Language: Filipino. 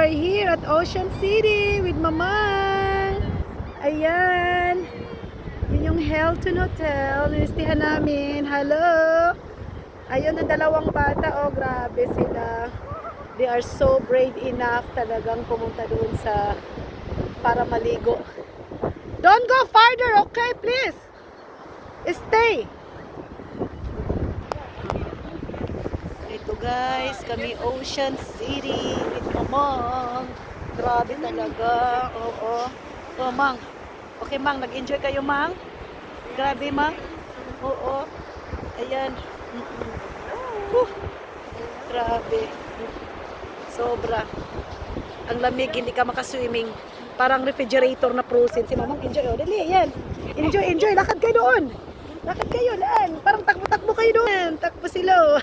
are here at Ocean City with Mamang. Ayan. Yun yung Hilton Hotel. Nilistihan namin. Hello. Ayun ang dalawang bata. Oh, grabe sila. They are so brave enough talagang pumunta doon sa para maligo. Don't go farther, okay? Please. Stay. Ito guys, kami Ocean City with Mamang. Grabe talaga. Oo. Oh, Mang. Okay, Mang. Nag-enjoy kayo, Mang? Grabe, Mang. Oo. Ayan. Grabe. Sobra. Ang lamig, hindi ka makaswimming. Parang refrigerator na frozen. Si Mamang, enjoy. Oh, dali, ayan. Enjoy, enjoy. Lakad kayo doon. Lakad kayo, laan. Parang takbo-takbo kayo doon. Takbo sila, oh.